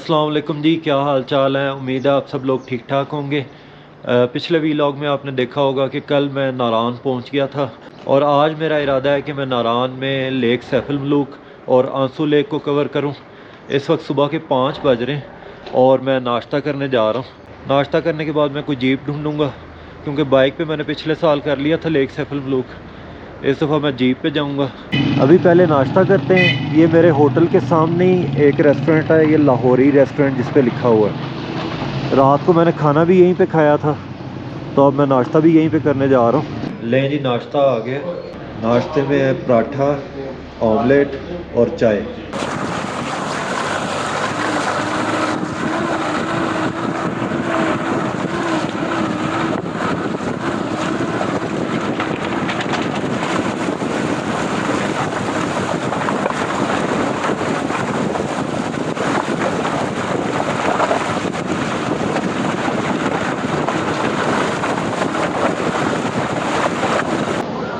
अस्सलाम वालेकुम जी, क्या हाल चाल है। उम्मीद है आप सब लोग ठीक ठाक होंगे। पिछले वीलॉग में आपने देखा होगा कि कल मैं नारान पहुंच गया था और आज मेरा इरादा है कि मैं नारान में लेक सैफुल मलूक और आंसू लेक को कवर करूं। इस वक्त सुबह के 5 बज रहे हैं और मैं नाश्ता करने जा रहा हूं। नाश्ता करने के बाद मैं कोई जीप ढूंढूंगा क्योंकि बाइक पे मैंने पिछले साल कर लिया था लेक सैफुल मलूक। इस दफ़ा मैं जीप पे जाऊंगा। अभी पहले नाश्ता करते हैं। ये मेरे होटल के सामने ही एक रेस्टोरेंट है, ये लाहौरी रेस्टोरेंट जिस पे लिखा हुआ है। रात को मैंने खाना भी यहीं पे खाया था तो अब मैं नाश्ता भी यहीं पे करने जा रहा हूँ। लें जी, नाश्ता आ गया। नाश्ते में है पराठा, ऑमलेट और चाय।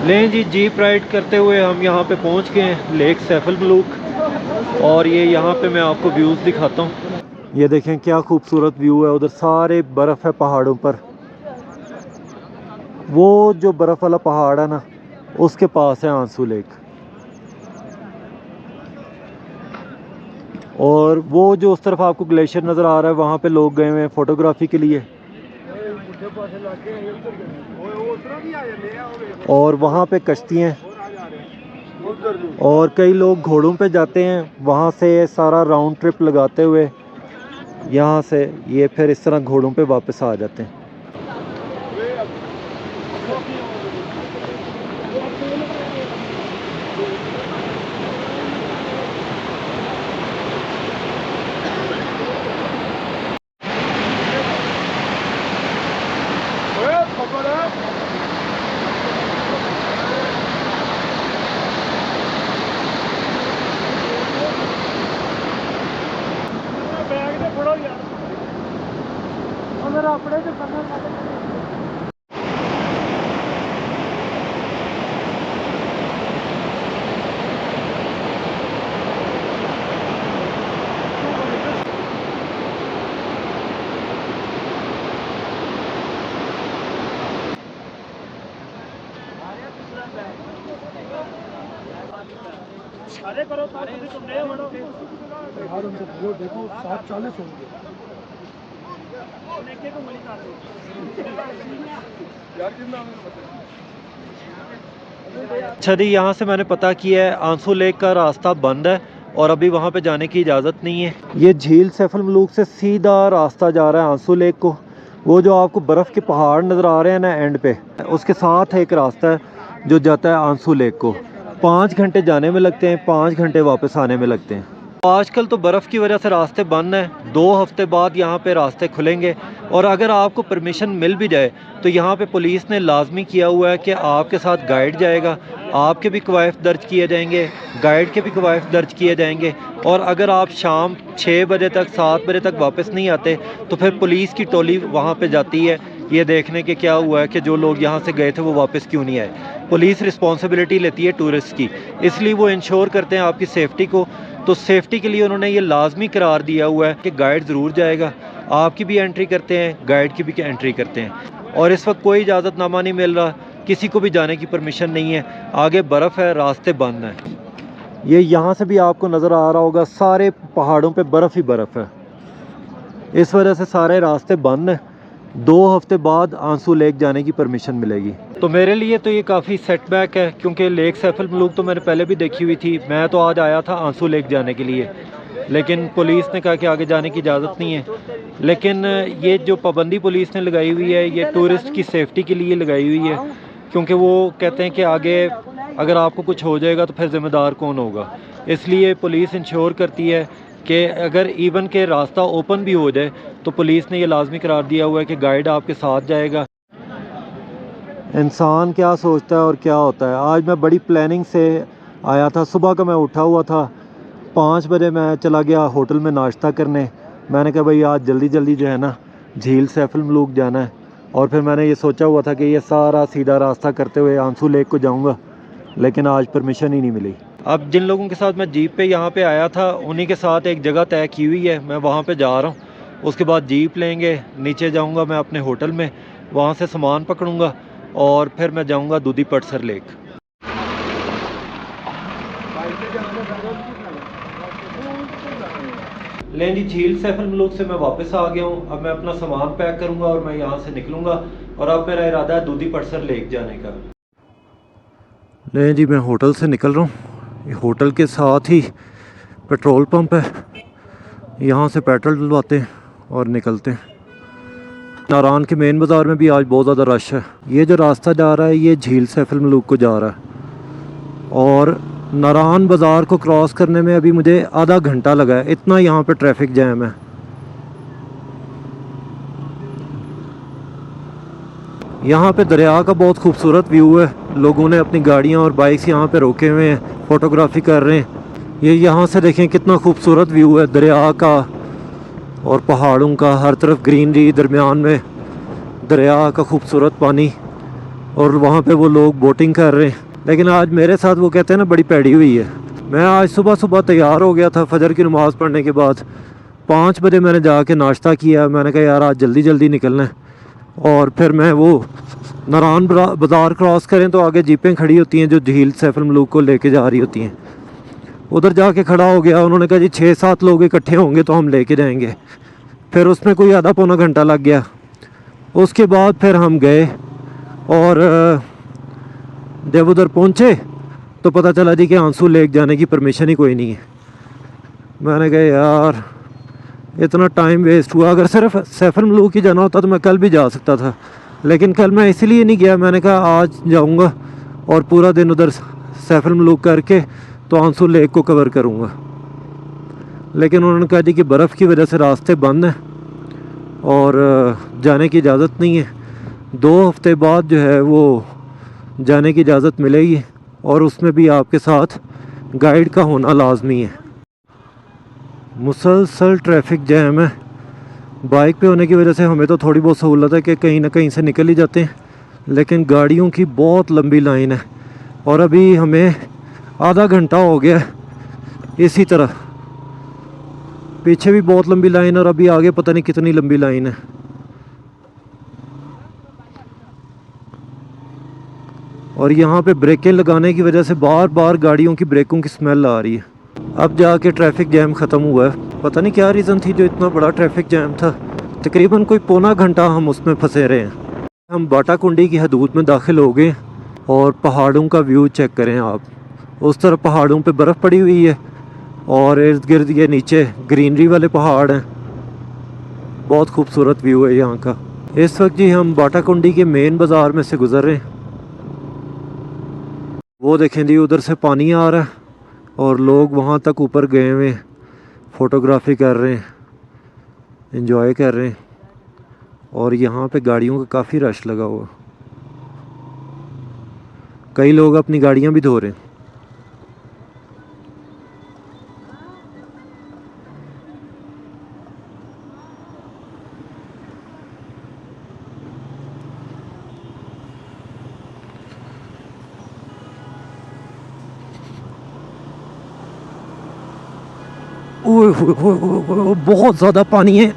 लें जी, जीप राइड करते हुए हम यहाँ पे पहुँच गए हैं लेक सैफुल मलूक। और ये यहाँ पे मैं आपको व्यूज़ दिखाता हूँ। ये देखें क्या खूबसूरत व्यू है। उधर सारे बर्फ़ है पहाड़ों पर। वो जो बर्फ़ वाला पहाड़ है ना, उसके पास है आंसू लेक। और वो जो उस तरफ आपको ग्लेशियर नज़र आ रहा है, वहाँ पे लोग गए हुए हैं फ़ोटोग्राफ़ी के लिए। और वहाँ पे कश्तियाँ और कई लोग घोड़ों पे जाते हैं। वहाँ से सारा राउंड ट्रिप लगाते हुए यहाँ से ये फिर इस तरह घोड़ों पे वापस आ जाते हैं। अरे करो तुम नए बनो यार, उनसे वो देखो 740 होंगे। अच्छा जी, यहाँ से मैंने पता किया है आंसू लेक का रास्ता बंद है और अभी वहाँ पे जाने की इजाज़त नहीं है। ये झील सैफुल मलूक से सीधा रास्ता जा रहा है आंसू लेक को। वो जो आपको बर्फ़ के पहाड़ नज़र आ रहे हैं ना एंड पे, उसके साथ एक रास्ता है जो जाता है आंसू लेक को। 5 घंटे जाने में लगते हैं, 5 घंटे वापस आने में लगते हैं। आजकल तो बर्फ़ की वजह से रास्ते बंद हैं। 2 हफ्ते बाद यहाँ पे रास्ते खुलेंगे। और अगर आपको परमिशन मिल भी जाए तो यहाँ पे पुलिस ने लाजमी किया हुआ है कि आपके साथ गाइड जाएगा। आपके भी कवायद दर्ज किए जाएंगे, गाइड के भी कवायद दर्ज किए जाएंगे। और अगर आप शाम 6 बजे तक 7 बजे तक वापस नहीं आते तो फिर पुलिस की टोली वहाँ पे जाती है ये देखने के क्या हुआ है कि जो लोग यहाँ से गए थे वो वापस क्यों नहीं आए। पुलिस रिस्पॉन्सिबिलिटी लेती है टूरिस्ट की, इसलिए वो इंश्योर करते हैं आपकी सेफ्टी को। तो सेफ्टी के लिए उन्होंने ये लाजमी करार दिया हुआ है कि गाइड ज़रूर जाएगा। आपकी भी एंट्री करते हैं, गाइड की भी एंट्री करते हैं। और इस वक्त कोई इजाज़तनामा नहीं मिल रहा, किसी को भी जाने की परमिशन नहीं है। आगे बर्फ़ है, रास्ते बंद हैं। ये यहाँ से भी आपको नज़र आ रहा होगा, सारे पहाड़ों पे बर्फ़ ही बर्फ़ है। इस वजह से सारे रास्ते बंद हैं। 2 हफ्ते बाद आंसू लेक जाने की परमिशन मिलेगी। तो मेरे लिए तो ये काफ़ी सेटबैक है क्योंकि लेक सैफुल मलूक तो मैंने पहले भी देखी हुई थी। मैं तो आज आया था आंसू लेक जाने के लिए, लेकिन पुलिस ने कहा कि आगे जाने की इजाज़त नहीं है। लेकिन ये जो पाबंदी पुलिस ने लगाई हुई है ये टूरिस्ट की सेफ्टी के लिए लगाई हुई है, क्योंकि वो कहते हैं कि आगे अगर आपको कुछ हो जाएगा तो फिर ज़िम्मेदार कौन होगा। इसलिए पुलिस इंश्योर करती है कि अगर इवन के रास्ता ओपन भी हो जाए तो पुलिस ने ये लाजमी करार दिया हुआ है कि गाइड आपके साथ जाएगा। इंसान क्या सोचता है और क्या होता है। आज मैं बड़ी प्लानिंग से आया था। सुबह का मैं उठा हुआ था, 5 बजे मैं चला गया होटल में नाश्ता करने। मैंने कहा भाई आज जल्दी जल्दी जो है ना झील सैफुल मलूक जाना है। और फिर मैंने ये सोचा हुआ था कि ये सारा सीधा रास्ता करते हुए आंसू लेक को जाऊंगा, लेकिन आज परमिशन ही नहीं मिली। अब जिन लोगों के साथ मैं जीप पे यहाँ पे आया था उन्हीं के साथ एक जगह तय की हुई है, मैं वहाँ पे जा रहा हूँ। उसके बाद जीप लेंगे, नीचे जाऊँगा मैं अपने होटल में, वहाँ से सामान पकड़ूँगा और फिर मैं जाऊँगा दूधी पटसर लेक। लें जी, झील सैफल मलूक से मैं वापस आ गया हूँ। अब मैं अपना सामान पैक करूँगा और मैं यहाँ से निकलूँगा और अब मेरा इरादा है दूधी पटसर लेक जाने का। लें जी, मैं होटल से निकल रहा हूँ। होटल के साथ ही पेट्रोल पंप है, यहाँ से पेट्रोल डलवाते हैं और निकलते हैं। नारान के मेन बाज़ार में भी आज बहुत ज़्यादा रश है। ये जो रास्ता जा रहा है ये झील सैफल मलूक को जा रहा है और नारान बाज़ार को क्रॉस करने में अभी मुझे आधा घंटा लगा है, इतना यहाँ पे ट्रैफिक जैम है। यहाँ पे दरिया का बहुत खूबसूरत व्यू है, लोगों ने अपनी गाड़ियाँ और बाइक्स यहाँ पे रोके हुए हैं, फ़ोटोग्राफी कर रहे हैं। ये यहाँ से देखें कितना खूबसूरत व्यू है दरिया का और पहाड़ों का, हर तरफ ग्रीनरी, दरमियान में दरिया का खूबसूरत पानी और वहाँ पे वो लोग बोटिंग कर रहे हैं। लेकिन आज मेरे साथ वो कहते हैं ना बड़ी पैड़ी हुई है। मैं आज सुबह सुबह तैयार हो गया था फजर की नमाज़ पढ़ने के बाद, 5 बजे मैंने जाके नाश्ता किया। मैंने कहा यार आज जल्दी जल्दी निकलना है और फिर मैं वो नारान बाज़ार क्रॉस करें तो आगे जीपें खड़ी होती हैं जो झील सैफल मलूक को लेके जा रही होती हैं। उधर जाके खड़ा हो गया, उन्होंने कहा जी 6-7 लोग इकट्ठे होंगे तो हम लेके जाएंगे। फिर उसमें कोई आधा पौना घंटा लग गया। उसके बाद फिर हम गए और जब उधर पहुँचे तो पता चला जी कि आंसू लेक जाने की परमिशन ही कोई नहीं है। मैंने कहा यार इतना टाइम वेस्ट हुआ, अगर सिर्फ सैफल मलूक ही जाना होता तो मैं कल भी जा सकता था, लेकिन कल मैं इसलिए नहीं गया। मैंने कहा आज जाऊंगा और पूरा दिन उधर सैफल मलूक करके तो आंसू लेक को कवर करूंगा। लेकिन उन्होंने कहा जी कि बर्फ़ की वजह से रास्ते बंद हैं और जाने की इजाज़त नहीं है। 2 हफ्ते बाद जो है वो जाने की इजाज़त मिलेगी और उसमें भी आपके साथ गाइड का होना लाजमी है। मुसलसल ट्रैफिक जैम है। बाइक पे होने की वजह से हमें तो थोड़ी बहुत सहूलत है कि कहीं ना कहीं से निकल ही जाते हैं, लेकिन गाड़ियों की बहुत लंबी लाइन है और अभी हमें आधा घंटा हो गया इसी तरह। पीछे भी बहुत लंबी लाइन और अभी आगे पता नहीं कितनी लंबी लाइन है। और यहाँ पे ब्रेकें लगाने की वजह से बार बार गाड़ियों की ब्रेकों की स्मेल आ रही है। अब जाके ट्रैफिक जैम ख़त्म हुआ है। पता नहीं क्या रीज़न थी जो इतना बड़ा ट्रैफिक जैम था। तकरीबन कोई पौना घंटा हम उसमें फंसे रहे हैं। हम बाटाकुंडी की हदूद में दाखिल हो गए और पहाड़ों का व्यू चेक करें आप। उस तरफ पहाड़ों पे बर्फ़ पड़ी हुई है और इर्द गिर्द ये नीचे ग्रीनरी वाले पहाड़ हैं। बहुत खूबसूरत व्यू है यहाँ का। इस वक्त जी हम बाटाकुंडी के मेन बाज़ार में से गुज़र रहे हैं। वो देखें जी उधर से पानी आ रहा है और लोग वहाँ तक ऊपर गए हुए हैं, फ़ोटोग्राफी कर रहे हैं, एंजॉय कर रहे हैं। और यहाँ पे गाड़ियों का काफ़ी रश लगा हुआ, कई लोग अपनी गाड़ियाँ भी धो रहे हैं। ओए होए होए होए होए, बहुत ज़्यादा पानी है।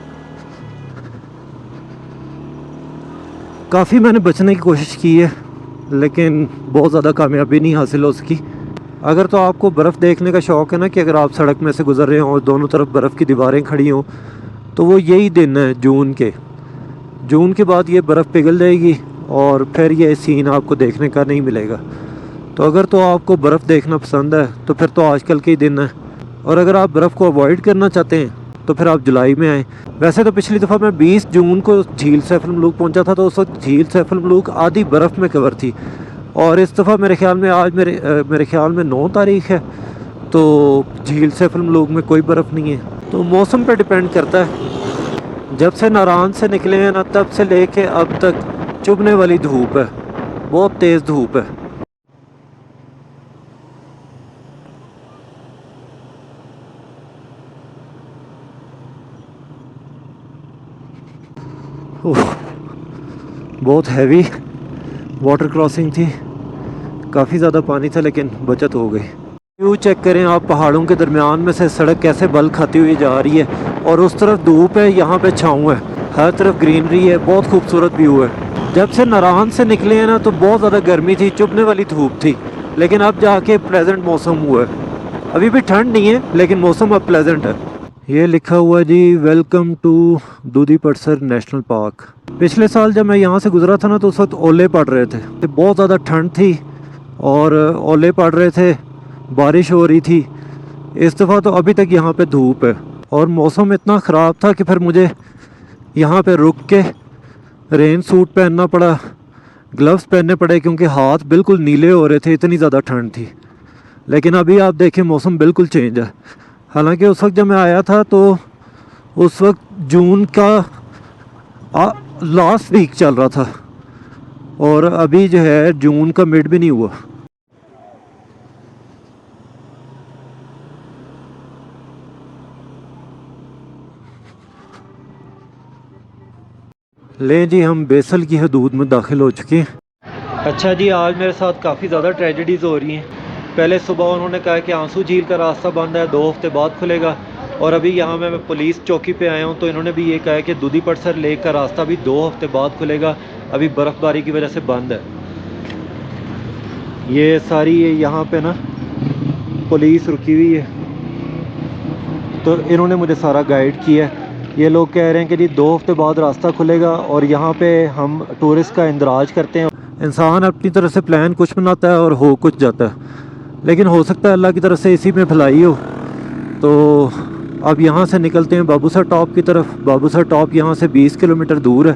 काफ़ी मैंने बचने की कोशिश की है लेकिन बहुत ज़्यादा कामयाबी नहीं हासिल हो सकी। अगर तो आपको बर्फ़ देखने का शौक़ है ना, कि अगर आप सड़क में से गुज़र रहे हों और दोनों तरफ बर्फ़ की दीवारें खड़ी हों, तो वो यही दिन है जून के बाद ये बर्फ़ पिघल जाएगी और फिर ये सीन आपको देखने का नहीं मिलेगा। तो अगर तो आपको बर्फ़ देखना पसंद है तो फिर तो आजकल के ही दिन है, और अगर आप बर्फ़ को अवॉइड करना चाहते हैं तो फिर आप जुलाई में आएँ। वैसे तो पिछली दफ़ा मैं 20 जून को झील सैफल मलूक पहुंचा था, तो उस वक्त झील सैफल मलूक आधी बर्फ़ में कवर थी। और इस दफ़ा मेरे ख्याल में आज मेरे ख्याल में 9 तारीख़ है, तो झील सैफल मलूक में कोई बर्फ़ नहीं है। तो मौसम पे डिपेंड करता है। जब से नारान से निकले हैं ना, तब से लेके अब तक चुभने वाली धूप है, बहुत तेज़ धूप है। बहुत हैवी वाटर क्रॉसिंग थी, काफ़ी ज़्यादा पानी था लेकिन बचत हो गई। व्यू चेक करें आप, पहाड़ों के दरमियान में से सड़क कैसे बल खाती हुई जा रही है और उस तरफ धूप है, यहाँ पे छाँव है, हर तरफ ग्रीनरी है, बहुत खूबसूरत व्यू है। जब से नारायण से निकले हैं ना तो बहुत ज़्यादा गर्मी थी, चुभने वाली धूप थी, लेकिन अब जाके प्लेजेंट मौसम हुआ है। अभी भी ठंड नहीं है लेकिन मौसम अब प्लेजेंट है। ये लिखा हुआ जी welcome to Dudhi पटसर national park. पिछले साल जब मैं यहाँ से गुजरा था ना तो उस वक्त ओले पड़ रहे थे, बहुत ज़्यादा ठंड थी और ओले पड़ रहे थे, बारिश हो रही थी। इस दफ़ा तो अभी तक यहाँ पे धूप है और मौसम इतना ख़राब था कि फिर मुझे यहाँ पे रुक के रेन सूट पहनना पड़ा, ग्लव्स पहनने पड़े क्योंकि हाथ बिल्कुल नीले हो रहे थे, इतनी ज़्यादा ठंड थी। लेकिन अभी आप देखें मौसम बिल्कुल चेंज है। हालांकि उस वक्त जब मैं आया था तो उस वक्त जून का लास्ट वीक चल रहा था और अभी जो है जून का मिड भी नहीं हुआ। ले जी हम बेसल की हदूद में दाखिल हो चुके हैं। अच्छा जी, आज मेरे साथ काफ़ी ज़्यादा ट्रेजेडीज़ हो रही हैं। पहले सुबह उन्होंने कहा कि आंसू झील का रास्ता बंद है, 2 हफ्ते बाद खुलेगा, और अभी यहाँ मैं पुलिस चौकी पे आया हूँ तो इन्होंने भी ये कहा है कि दूधी पटसर लेक का रास्ता भी 2 हफ्ते बाद खुलेगा, अभी बर्फ़बारी की वजह से बंद है। ये सारी यहाँ पे ना पुलिस रुकी हुई है तो इन्होंने मुझे सारा गाइड किया है। ये लोग कह रहे हैं कि जी 2 हफ्ते बाद रास्ता खुलेगा और यहाँ पे हम टूरिस्ट का इंदराज करते हैं। इंसान अपनी तरफ से प्लान कुछ बनाता है और हो कुछ जाता है, लेकिन हो सकता है अल्लाह की तरफ से इसी में भलाई हो। तो अब यहाँ से निकलते हैं बाबूसर टॉप की तरफ। बाबूसर टॉप यहाँ से 20 किलोमीटर दूर है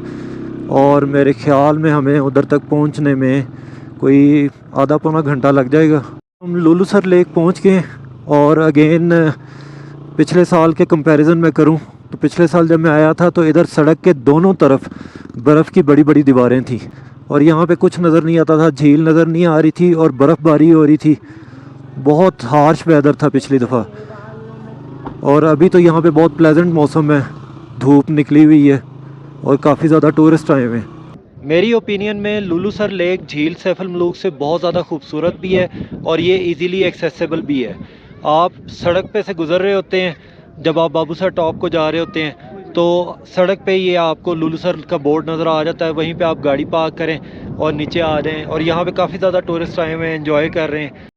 और मेरे ख्याल में हमें उधर तक पहुँचने में कोई आधा पौना घंटा लग जाएगा। हम लुलुसर लेक पहुँच गए और अगेन पिछले साल के कंपैरिजन में करूँ तो पिछले साल जब मैं आया था तो इधर सड़क के दोनों तरफ बर्फ़ की बड़ी बड़ी दीवारें थी और यहाँ पे कुछ नज़र नहीं आता था, झील नज़र नहीं आ रही थी और बर्फ़बारी हो रही थी। बहुत हार्श वेदर था पिछली दफ़ा और अभी तो यहाँ पे बहुत प्लेजेंट मौसम है, धूप निकली हुई है और काफ़ी ज़्यादा टूरिस्ट आए हुए हैं। मेरी ओपिनियन में लुलुसर लेक झील सैफुल मलूक से बहुत ज़्यादा खूबसूरत भी है और ये इजीली एक्सेसिबल भी है। आप सड़क पे से गुज़र रहे होते हैं, जब आप बाबूसर टॉप को जा रहे होते हैं तो सड़क पे ये आपको लुलुसर का बोर्ड नज़र आ जाता है, वहीं पे आप गाड़ी पार्क करें और नीचे आ जाएं और यहाँ पे काफ़ी ज़्यादा टूरिस्ट आए हुए हैं, एंजॉय कर रहे हैं।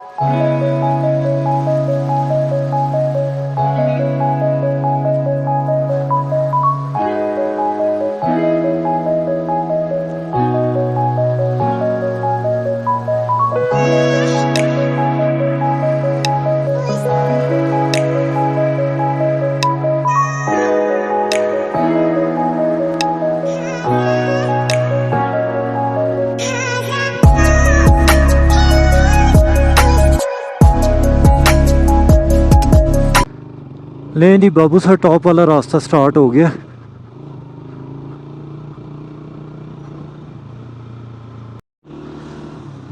लें जी बाबूसर टॉप वाला रास्ता स्टार्ट हो गया।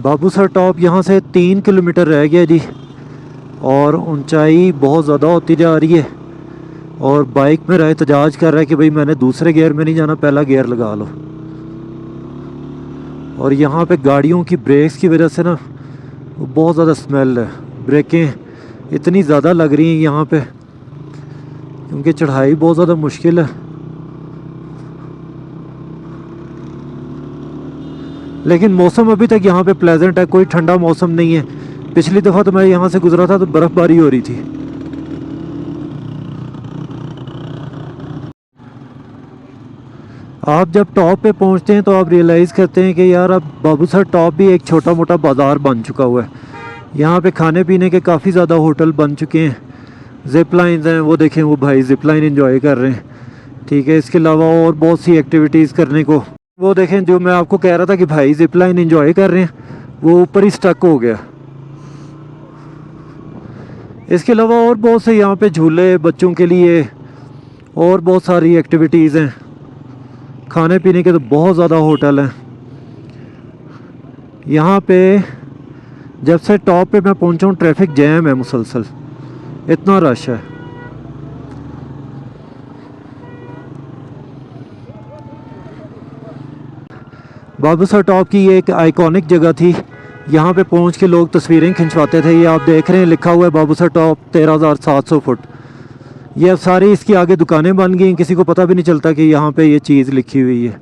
बाबूसर टॉप यहाँ से 3 किलोमीटर रह गया जी और ऊंचाई बहुत ज़्यादा होती जा रही है और बाइक में एहतजाज कर रहा है कि भाई मैंने दूसरे गियर में नहीं जाना, पहला गियर लगा लो। और यहाँ पे गाड़ियों की ब्रेक्स की वजह से ना बहुत ज़्यादा स्मेल है, ब्रेकें इतनी ज़्यादा लग रही हैं यहाँ पे क्योंकि चढ़ाई बहुत ज़्यादा मुश्किल है। लेकिन मौसम अभी तक यहाँ पे प्लेजेंट है, कोई ठंडा मौसम नहीं है। पिछली दफ़ा तो मैं यहाँ से गुजरा था तो बर्फ़बारी हो रही थी। आप जब टॉप पे पहुँचते हैं तो आप रियलाइज़ करते हैं कि यार अब बाबूसर टॉप भी एक छोटा मोटा बाज़ार बन चुका हुआ है। यहाँ पे खाने पीने के काफ़ी ज़्यादा होटल बन चुके हैं, ज़िप लाइन्स हैं, वो देखें वो भाई ज़िप लाइन एंजॉय कर रहे हैं। ठीक है, इसके अलावा और बहुत सी एक्टिविटीज़ करने को, वो देखें जो मैं आपको कह रहा था कि भाई ज़िप लाइन एंजॉय कर रहे हैं वो ऊपर ही स्टक हो गया। इसके अलावा और बहुत से यहाँ पे झूले बच्चों के लिए और बहुत सारी एक्टिविटीज़ हैं। खाने पीने के तो बहुत ज़्यादा होटल हैं यहाँ पे। जब से टॉप पे मैं पहुँचा हूँ ट्रैफिक जैम है मुसलसल, इतना रश है। बाबूसर टॉप की ये एक आइकॉनिक जगह थी यहाँ पे पहुँच के लोग तस्वीरें खिंचवाते थे। ये आप देख रहे हैं लिखा हुआ है बाबूसर टॉप 13,700 फुट। ये अब सारी इसकी आगे दुकानें बन गई, किसी को पता भी नहीं चलता कि यहाँ पे ये चीज़ लिखी हुई है।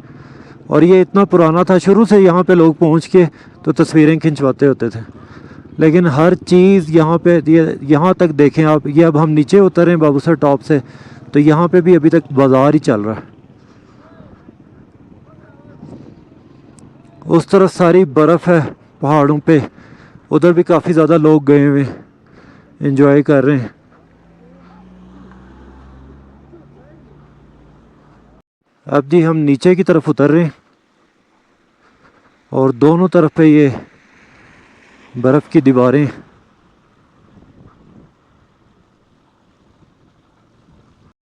और ये इतना पुराना था, शुरू से यहाँ पे लोग पहुँच के तो तस्वीरें खिंचवाते होते थे। लेकिन हर चीज़ यहाँ पे, ये यहाँ तक देखें आप, ये अब हम नीचे उतर रहे हैं बाबूसर टॉप से, तो यहाँ पे भी अभी तक बाज़ार ही चल रहा है। उस तरफ सारी बर्फ़ है पहाड़ों पे, उधर भी काफ़ी ज़्यादा लोग गए हुए एंजॉय कर रहे हैं। अब जी हम नीचे की तरफ उतर रहे हैं और दोनों तरफ पे ये बर्फ़ की दीवारें।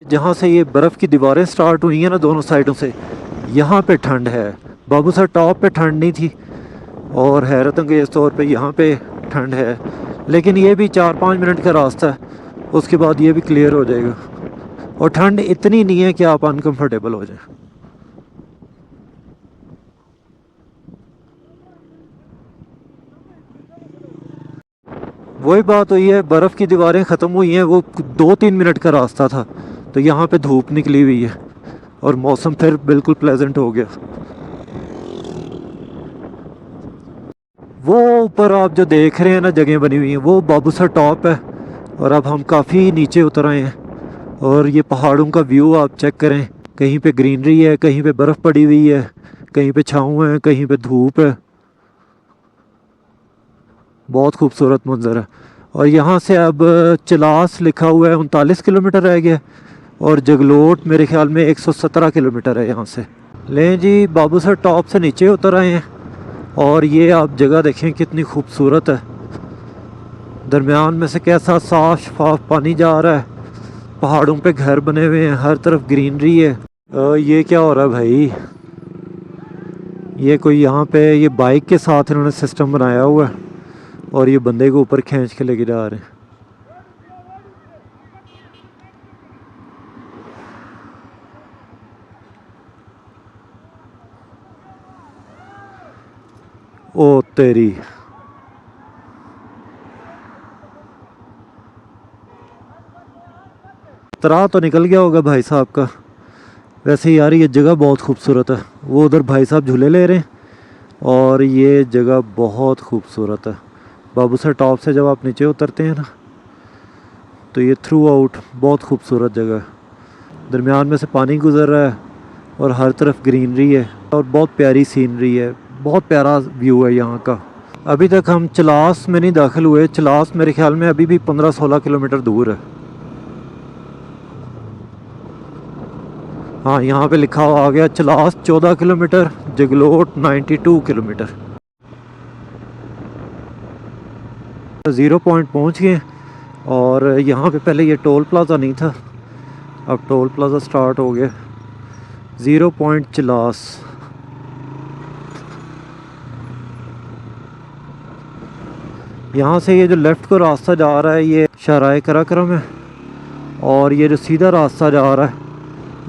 जहाँ से ये बर्फ़ की दीवारें स्टार्ट हुई हैं ना दोनों साइडों से, यहाँ पे ठंड है। बाबूसर टॉप पे ठंड नहीं थी और हैरत अंगेज़ तौर पे यहाँ पे ठंड है। लेकिन ये भी 4-5 मिनट का रास्ता है, उसके बाद ये भी क्लियर हो जाएगा। और ठंड इतनी नहीं है कि आप अनकंफर्टेबल हो जाएं। वही बात हुई है, बर्फ़ की दीवारें ख़त्म हुई हैं, वो 2-3 मिनट का रास्ता था, तो यहाँ पे धूप निकली हुई है और मौसम फिर बिल्कुल प्लेजेंट हो गया। वो ऊपर आप जो देख रहे हैं ना जगह बनी हुई हैं, वो बाबूसर टॉप है। और अब हम काफ़ी नीचे उतर आए हैं और ये पहाड़ों का व्यू आप चेक करें। कहीं पे ग्रीनरी है, कहीं पे बर्फ़ पड़ी हुई है, कहीं पे छाँव है, कहीं पे धूप है। बहुत खूबसूरत मंज़र है। और यहाँ से अब चिलास लिखा हुआ है 39 किलोमीटर रह गया और जगलोट मेरे ख्याल में 117 किलोमीटर है यहाँ से। लें जी, बाबूसर टॉप से नीचे उतर आए हैं और ये आप जगह देखें कितनी खूबसूरत है। दरमियान में से कैसा साफ शफाफ पानी जा रहा है, पहाड़ों पे घर बने हुए हैं, हर तरफ ग्रीनरी है। ये क्या हो रहा है भाई? ये कोई यहाँ पे ये बाइक के साथ इन्होंने सिस्टम बनाया हुआ है और ये बंदे को ऊपर खींच के लेके जा रहे हैं। ओ तेरी, तरा तो निकल गया होगा भाई साहब का। वैसे यार ये जगह बहुत खूबसूरत है। वो उधर भाई साहब झूले ले रहे हैं और ये जगह बहुत खूबसूरत है। बाबूसर टॉप से जब आप नीचे उतरते हैं ना, तो ये थ्रू आउट बहुत खूबसूरत जगह है। दरमियान में से पानी गुजर रहा है और हर तरफ ग्रीनरी है और बहुत प्यारी सीनरी है, बहुत प्यारा व्यू है यहाँ का। अभी तक हम चिलास में नहीं दाखिल हुए। चिलास मेरे ख्याल में अभी भी 15-16 किलोमीटर दूर है। हाँ, यहाँ पे लिखा हुआ आ गया Chilas 14 kilometre, Jaglot 92 kilometre. 0 point पहुँच गए और यहाँ पे पहले ये टोल प्लाज़ा नहीं था, अब टोल प्लाज़ा स्टार्ट हो गया। 0 पॉइंट चिलास। यहाँ से ये जो लेफ़्ट को रास्ता जा रहा है ये शराय कराक्रम है और ये जो सीधा रास्ता जा रहा है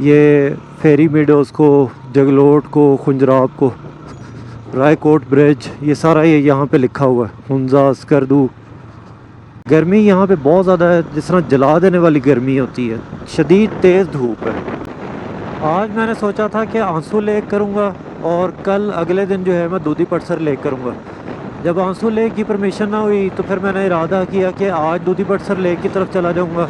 ये फेरी मीडोज़ को, जगलोट को, खुंजराब को, रायकोट ब्रिज, ये सारा ये यहाँ पे लिखा हुआ है। हुंजा, स्कर्दू। गर्मी यहाँ पे बहुत ज़्यादा है, जिस तरह जला देने वाली गर्मी होती है, शदीद तेज़ धूप है। आज मैंने सोचा था कि आंसू लेक करूँगा और कल अगले दिन जो है मैं दूधी पटसर लेक करूँगा। जब आंसू लेक की परमिशन ना हुई तो फिर मैंने इरादा किया कि आज दूधी पटसर लेक की तरफ चला जाऊँगा।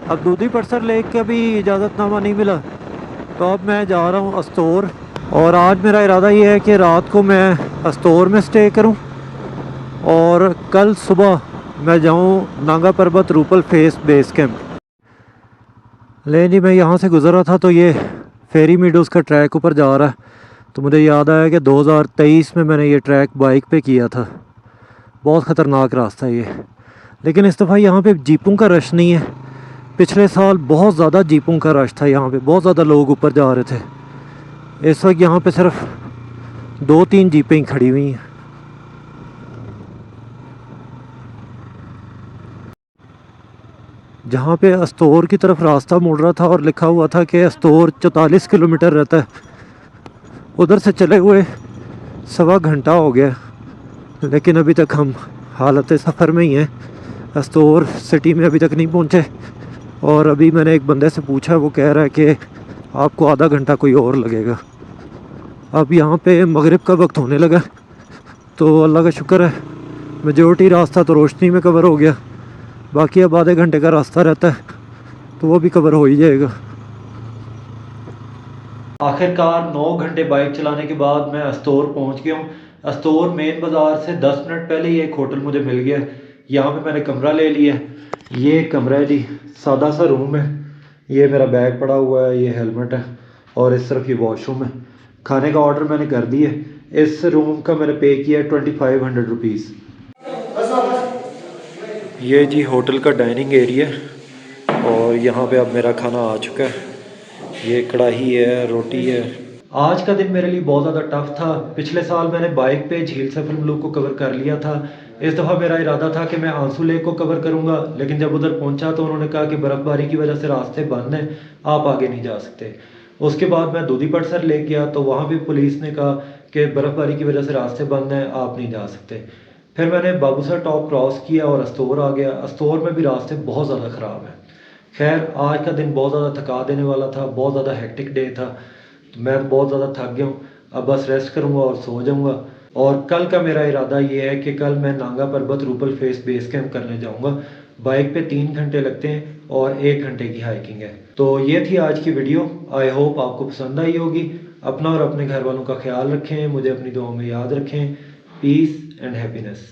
अब दूधी पटसर लेक का भी इजाज़तनामा नहीं मिला, तो अब मैं जा रहा हूँ अस्तोर। और आज मेरा इरादा ये है कि रात को मैं अस्तोर में स्टे करूँ और कल सुबह मैं जाऊँ नागा पर्बत रूपल फेस बेस कैंप। ले जी, मैं यहाँ से गुज़र रहा था तो ये फेरी मीडोज़ का ट्रैक ऊपर जा रहा है, तो मुझे याद आया कि 2023 में मैंने ये ट्रैक बाइक पे किया था। बहुत ख़तरनाक रास्ता है ये, लेकिन इस दफ़ा यहाँ पे जीपों का रश नहीं है। पिछले साल बहुत ज़्यादा जीपों का रश था, यहाँ पे बहुत ज़्यादा लोग ऊपर जा रहे थे। इस वक्त यहाँ पे सिर्फ 2-3 जीपें ही खड़ी हुई हैं। जहाँ पे अस्तोर की तरफ रास्ता मुड़ रहा था और लिखा हुआ था कि अस्तोर 44 किलोमीटर रहता है, उधर से चले हुए 1.25 घंटा हो गया। लेकिन अभी तक हम हालत सफ़र में ही हैं। अस्तोर सिटी में अभी तक नहीं पहुँचे। और अभी मैंने एक बंदे से पूछा, वो कह रहा है कि आपको आधा घंटा कोई और लगेगा। अब यहाँ पे मगरिब का वक्त होने लगा, तो अल्लाह का शुक्र है मेजॉरिटी रास्ता तो रोशनी में कवर हो गया। बाकी अब आधे घंटे का रास्ता रहता है, तो वो भी कवर हो ही जाएगा। आखिरकार 9 घंटे बाइक चलाने के बाद मैं अस्तोर पहुंच गया हूँ। अस्तोर मेन बाज़ार से 10 मिनट पहले ही एक होटल मुझे मिल गया। यहाँ पे मैंने कमरा ले लिया। ये कमरा है जी, सादा सा रूम है। ये मेरा बैग पड़ा हुआ है, ये हेलमेट है, और इस तरफ ये वॉशरूम है। खाने का ऑर्डर मैंने कर दिया। इस रूम का मैंने पे किया 2500 रुपीज़। ये जी होटल का डाइनिंग एरिया, और यहाँ पे अब मेरा खाना आ चुका है। ये कढ़ाई है, रोटी है। आज का दिन मेरे लिए बहुत ज़्यादा टफ था। पिछले साल मैंने बाइक पे झील सफल मलूक को कवर कर लिया था। इस दफ़ा मेरा इरादा था कि मैं आंसू लेक को कवर करूँगा, लेकिन जब उधर पहुँचा तो उन्होंने कहा कि बर्फ़बारी की वजह से रास्ते बंद हैं, आप आगे नहीं जा सकते। उसके बाद मैं दूधीपटसर लेक गया, तो वहाँ भी पुलिस ने कहा कि बर्फ़बारी की वजह से रास्ते बंद हैं, आप नहीं जा सकते। फिर मैंने बाबूसर टॉप क्रॉस किया और अस्तोर आ गया। अस्तोर में भी रास्ते बहुत ज़्यादा ख़राब हैं। खैर, आज का दिन बहुत ज़्यादा थका देने वाला था, बहुत ज़्यादा हेक्टिक डे था। तो मैं बहुत ज़्यादा थक गया हूँ। अब बस रेस्ट करूँगा और सो जाऊँगा। और कल का मेरा इरादा ये है कि कल मैं नांगा पर्बत रूपल फेस बेस कैंप करने जाऊँगा। बाइक पे 3 घंटे लगते हैं और 1 घंटे की हाइकिंग है। तो ये थी आज की वीडियो। आई होप आपको पसंद आई होगी। अपना और अपने घर वालों का ख्याल रखें, मुझे अपनी दुआओं में याद रखें। Peace and happiness.